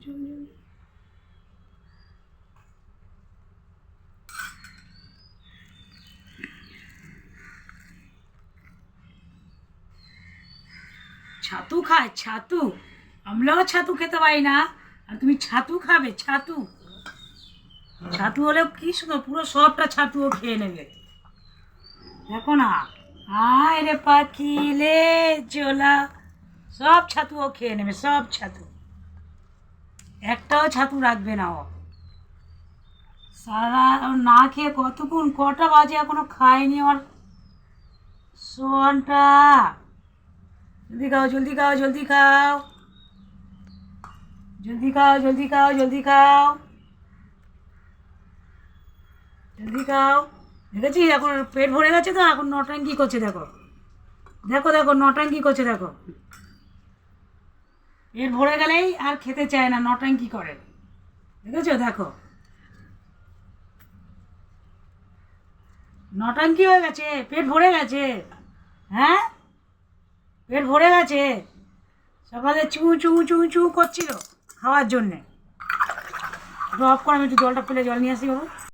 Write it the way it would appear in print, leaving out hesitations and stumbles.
চল চল। ছাতু খায় ছাতু? আমরাও ছাতু খেতে পারি না, আর তুমি ছাতু খাবে? ছাতু ছাতু হলেও কি সুন্দর, পুরো সবটা ছাতুও খেয়ে নেবে। দেখো না, আয় রে পাখি লে জোলা, সব ছাতুও খেয়ে নেবে, সব ছাতু, একটাও ছাতু রাখবে না ও। সারা না খেয়ে কতক্ষণ, কটা বাজে এখনো খায়নি আমার সোয়ানটা। জলদি খাও জলদি খাও জলদি খাও, জলদি খাও জলদি খাও জলদি খাও জলদি খাও। দেখেছিস এখন পেট ভরে গেছে তো, এখন নটাঙ্কি করছে, দেখো দেখো দেখো নটাঙ্কি করছে, দেখো পেট ভরে গেলেই আর খেতে চায় না, নটাঙ্কি করে, দেখেছো? দেখো নটাঙ্কি হয়ে গেছে, পেট ভরে গেছে। হ্যাঁ, পেট ভরে গেছে, সকালে চু চু চু চু করছিল খাওয়ার জন্যে। অফ করে, আমি একটু জলটা ফেলে জল নিয়ে আসি বাবু।